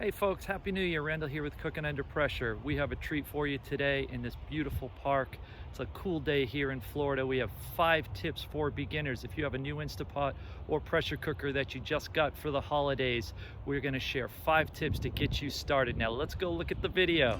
Hey folks, Happy New Year. Randall here with Cookin Under Pressure. We have a treat for you today in this beautiful park. It's a cool day here in Florida. We have 5 tips for beginners. If you have a new Instapot or pressure cooker that you just got for the holidays, we're gonna share 5 tips to get you started. Now let's go look at the video.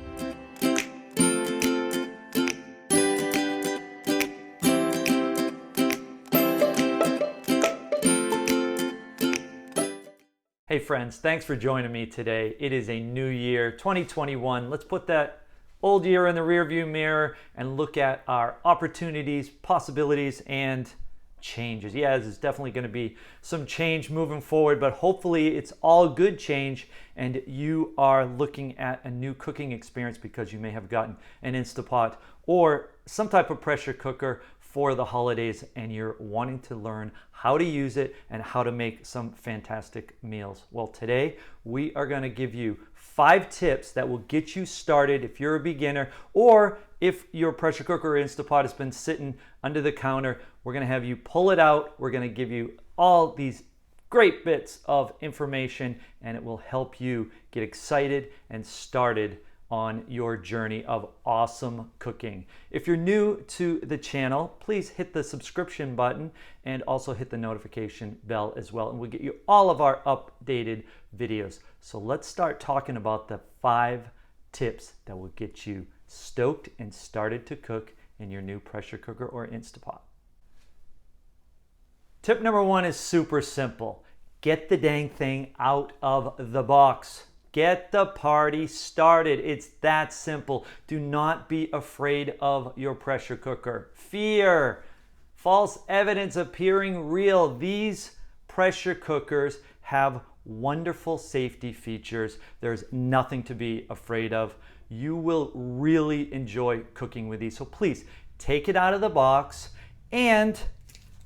Hey friends, thanks for joining me today. It is a new year, 2021. Let's put that old year in the rearview mirror and look at our opportunities, possibilities, and changes. Yeah, there's definitely going to be some change moving forward, but hopefully it's all good change and you are looking at a new cooking experience because you may have gotten an Instapot or some type of pressure cooker for the holidays and you're wanting to learn how to use it and how to make some fantastic meals. Well, today we are going to give you 5 tips that will get you started if you're a beginner, or if your pressure cooker or Instapot has been sitting under the counter, we're going to have you pull it out. We're going to give you all these great bits of information and it will help you get excited and started on your journey of awesome cooking. If you're new to the channel, please hit the subscription button and also hit the notification bell as well, and we'll get you all of our updated videos. So let's start talking about the 5 tips that will get you stoked and started to cook in your new pressure cooker or Instapot. Tip number 1 is super simple. Get the dang thing out of the box. Get the party started. It's that simple. Do not be afraid of your pressure cooker. Fear, false evidence appearing real. These pressure cookers have wonderful safety features. There's nothing to be afraid of. You will really enjoy cooking with these. So please take it out of the box and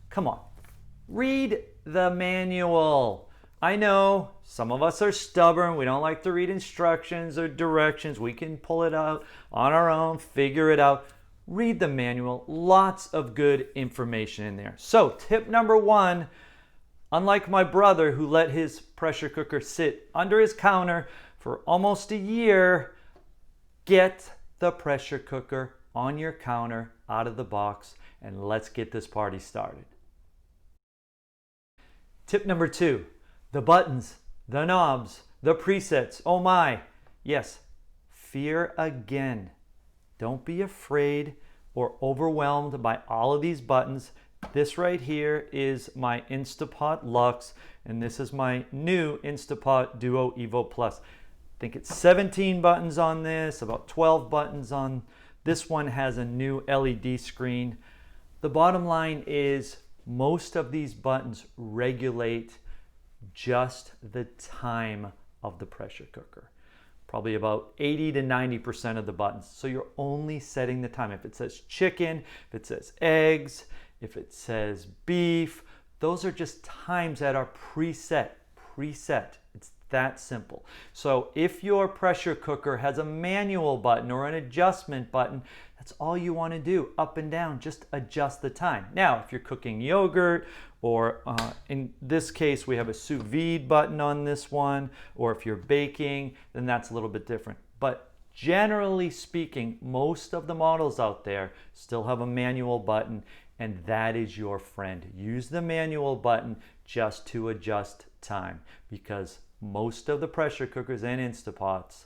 come on, read the manual. I know some of us are stubborn. We don't like to read instructions or directions. We can pull it out on our own, figure it out. Read the manual. Lots of good information in there. So tip number 1, unlike my brother who let his pressure cooker sit under his counter for almost a year, get the pressure cooker on your counter out of the box and let's get this party started. Tip number 2. The buttons, the knobs, the presets. Oh my, yes, fear again. Don't be afraid or overwhelmed by all of these buttons. This right here is my Instapot Luxe, and this is my new Instapot Duo Evo Plus. I think it's 17 buttons on this, about 12 buttons on this one. Has a new LED screen. The bottom line is most of these buttons regulate just the time of the pressure cooker. Probably about 80 to 90% of the buttons. So you're only setting the time. If it says chicken, if it says eggs, if it says beef, those are just times that are preset. It's that simple. So if your pressure cooker has a manual button or an adjustment button, that's all you want to do, up and down, just adjust the time. Now, if you're cooking yogurt, or in this case, we have a sous vide button on this one, or if you're baking, then that's a little bit different. But generally speaking, most of the models out there still have a manual button, and that is your friend. Use the manual button just to adjust time, because most of the pressure cookers and Instapots,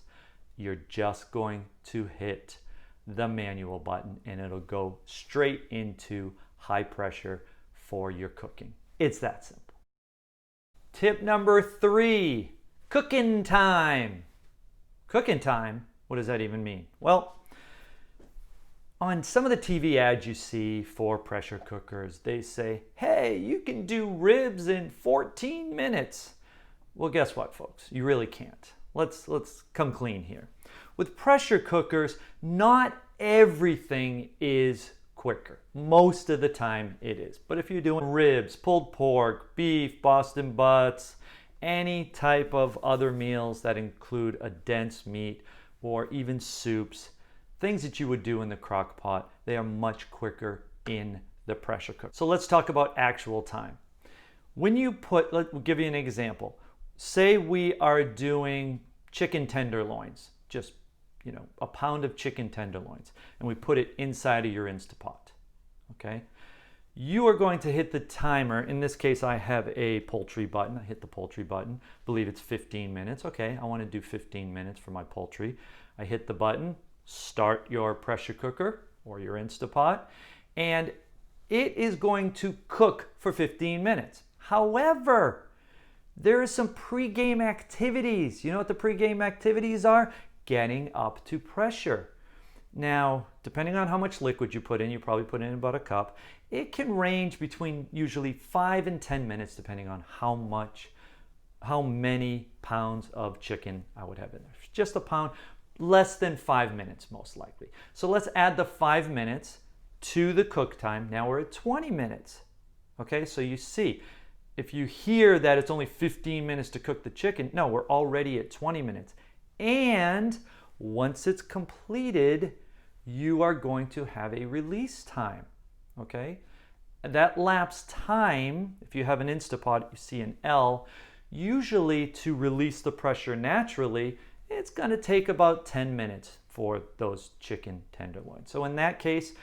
you're just going to hit the manual button and it'll go straight into high pressure for your cooking. It's that simple. Tip number 3, cooking time. Cooking time, what does that even mean? Well, on some of the TV ads you see for pressure cookers, they say, hey, you can do ribs in 14 minutes. Well, guess what, folks? You really can't. Let's come clean here. With pressure cookers, not everything is quicker. Most of the time it is. But if you're doing ribs, pulled pork, beef, Boston butts, any type of other meals that include a dense meat or even soups, things that you would do in the crock pot, they are much quicker in the pressure cooker. So let's talk about actual time. When you put, we'll give you an example. Say we are doing chicken tenderloins, just, a pound of chicken tenderloins, and we put it inside of your Instapot, okay? You are going to hit the timer. In this case, I have a poultry button. I hit the poultry button. I believe it's 15 minutes. Okay, I want to do 15 minutes for my poultry. I hit the button, start your pressure cooker or your Instapot, and it is going to cook for 15 minutes. However, there are some pre-game activities. You know what the pre-game activities are? Getting up to pressure. Now, depending on how much liquid you put in, you probably put in about a cup. It can range between usually 5 and 10 minutes, depending on how many pounds of chicken I would have in there. Just a pound, less than 5 minutes, most likely. So let's add the 5 minutes to the cook time. Now we're at 20 minutes. Okay, so you see, if you hear that it's only 15 minutes to cook the chicken, no, we're already at 20 minutes. And once it's completed, you are going to have a release time, okay? And that lapse time, if you have an Instapot, you see an L, usually to release the pressure naturally, it's gonna take about 10 minutes for those chicken tenderloins. So in that case,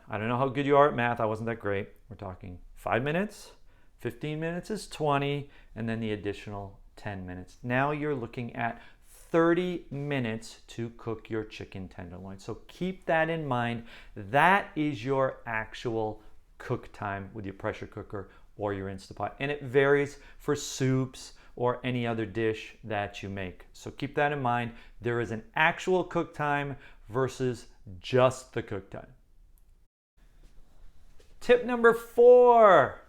I don't know how good you are at math, I wasn't that great. We're talking 5 minutes, 15 minutes is 20, and then the additional 10 minutes. Now you're looking at 30 minutes to cook your chicken tenderloin. So keep that in mind. That is your actual cook time with your pressure cooker or your Instapot. And it varies for soups or any other dish that you make. So keep that in mind. There is an actual cook time versus just the cook time. Tip number 4,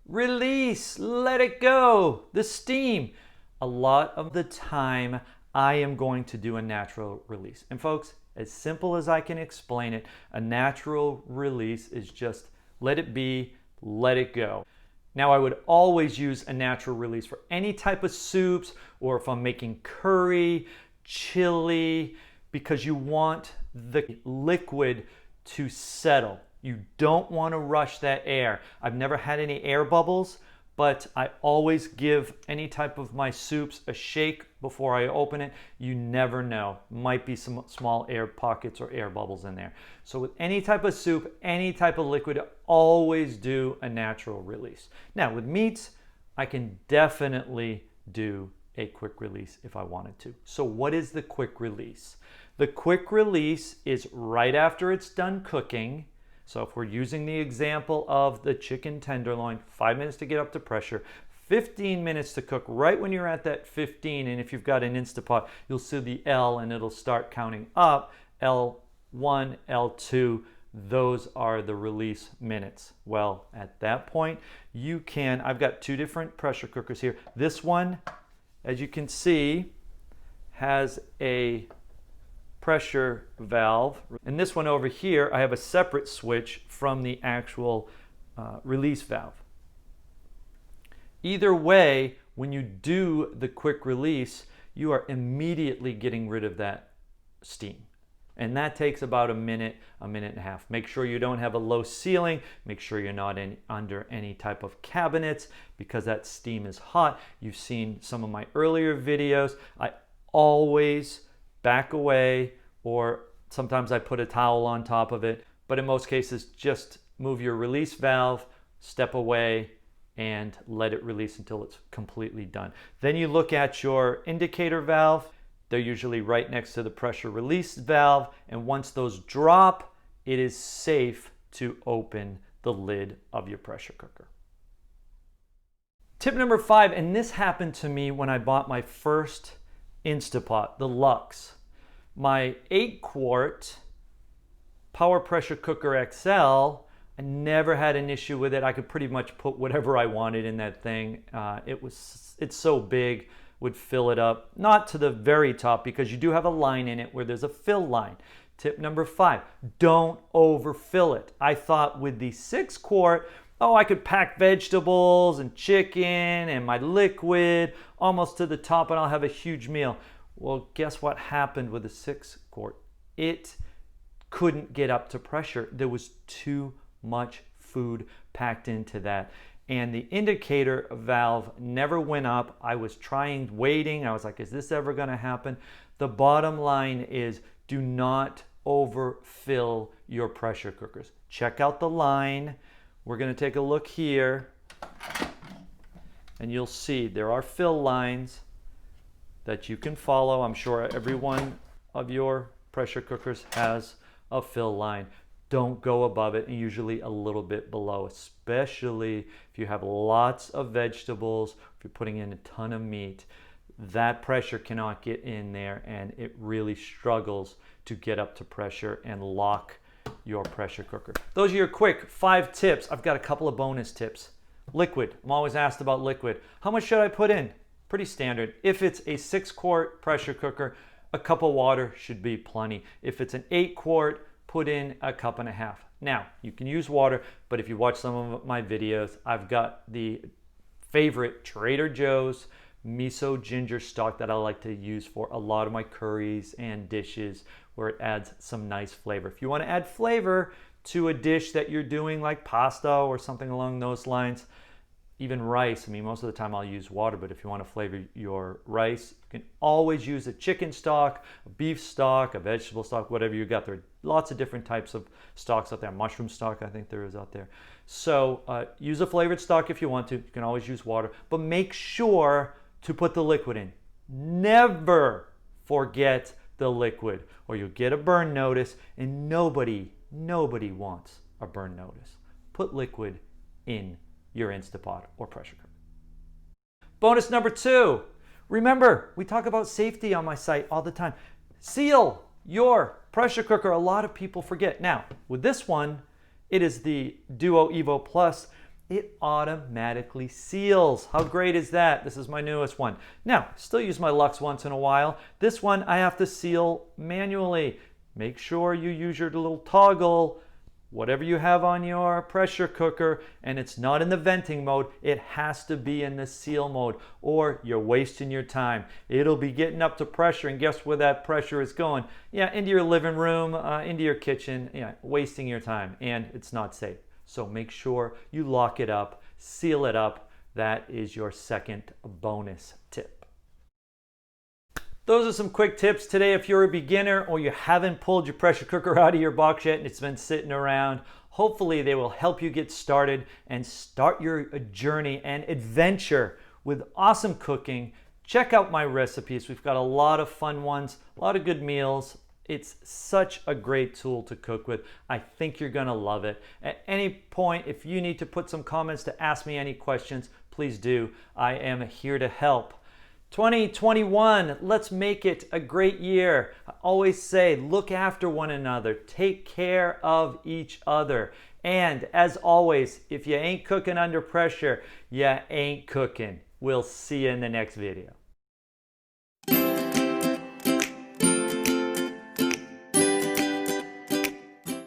release, let it go, the steam. A lot of the time, I am going to do a natural release. And folks, as simple as I can explain it, a natural release is just let it be, let it go. Now, I would always use a natural release for any type of soups or if I'm making curry, chili, because you want the liquid to settle. You don't want to rush that air. I've never had any air bubbles, but I always give any type of my soups a shake before I open it. You never know. Might be some small air pockets or air bubbles in there. So with any type of soup, any type of liquid, always do a natural release. Now with meats, I can definitely do a quick release if I wanted to. So what is the quick release? The quick release is right after it's done cooking. So if we're using the example of the chicken tenderloin, 5 minutes to get up to pressure, 15 minutes to cook right when you're at that 15. And if you've got an Instapot, you'll see the L and it'll start counting up. L1, L2, those are the release minutes. Well, at that point, you can, I've got 2 different pressure cookers here. This one, as you can see, has a pressure valve, and this one over here I have a separate switch from the actual release valve. Either way, when you do the quick release, you are immediately getting rid of that steam, and that takes about a minute and a half. Make sure you don't have a low ceiling, make sure you're not under any type of cabinets because that steam is hot. You've seen some of my earlier videos. I always back away, or sometimes I put a towel on top of it, but in most cases just move your release valve, step away, and let it release until it's completely done. Then you look at your indicator valve. They're usually right next to the pressure release valve, and once those drop, it is safe to open the lid of your pressure cooker. Tip number 5, and this happened to me when I bought my first Instapot, the Luxe. My 8-quart Power Pressure Cooker XL, I never had an issue with it. I could pretty much put whatever I wanted in that thing. It's so big, would fill it up. Not to the very top because you do have a line in it where there's a fill line. Tip number 5, don't overfill it. I thought with the 6-quart, oh, I could pack vegetables and chicken and my liquid almost to the top and I'll have a huge meal. Well, guess what happened with the 6-quart? It couldn't get up to pressure. There was too much food packed into that. and the indicator valve never went up. I was waiting. I was like, is this ever going to happen? The bottom line is, do not overfill your pressure cookers. Check out the line. We're going to take a look here, and you'll see there are fill lines that you can follow. I'm sure every one of your pressure cookers has a fill line. Don't go above it, and usually a little bit below, especially if you have lots of vegetables, if you're putting in a ton of meat. That pressure cannot get in there, and it really struggles to get up to pressure and lock your pressure cooker. Those are your quick 5 tips. I've got a couple of bonus tips. Liquid. I'm always asked about liquid. How much should I put in? Pretty standard. If it's a 6-quart pressure cooker, a cup of water should be plenty. If it's an 8-quart, put in a cup and a half. Now, you can use water, but if you watch some of my videos, I've got the favorite Trader Joe's miso ginger stock that I like to use for a lot of my curries and dishes, where it adds some nice flavor. If you want to add flavor to a dish that you're doing, like pasta or something along those lines, even rice. I mean, most of the time I'll use water, but if you want to flavor your rice, you can always use a chicken stock, a beef stock, a vegetable stock, whatever you got. There are lots of different types of stocks out there. Mushroom stock, I think there is out there. So use a flavored stock if you want to. You can always use water, but make sure to put the liquid in. Never forget the liquid, or you'll get a burn notice, and nobody wants a burn notice. Put liquid in your Instapot or pressure cooker. Bonus number 2. Remember, we talk about safety on my site all the time. Seal your pressure cooker. A lot of people forget. Now, with this one, it is the Duo Evo Plus. It automatically seals. How great is that? This is my newest one. Now, still use my Lux once in a while. This one I have to seal manually. Make sure you use your little toggle, whatever you have on your pressure cooker, and it's not in the venting mode. It has to be in the seal mode, or you're wasting your time. It'll be getting up to pressure, and guess where that pressure is going? Yeah, into your living room, into your kitchen. Yeah, wasting your time, and it's not safe. So make sure you lock it up, seal it up. That is your second bonus tip. Those are some quick tips today. If you're a beginner or you haven't pulled your pressure cooker out of your box yet and it's been sitting around, hopefully they will help you get started and start your journey and adventure with awesome cooking. Check out my recipes. We've got a lot of fun ones, a lot of good meals. It's such a great tool to cook with. I think you're gonna love it. At any point, if you need to put some comments to ask me any questions, please do. I am here to help. 2021, let's make it a great year. I always say, look after one another, take care of each other. And as always, if you ain't cooking under pressure, you ain't cooking. We'll see you in the next video.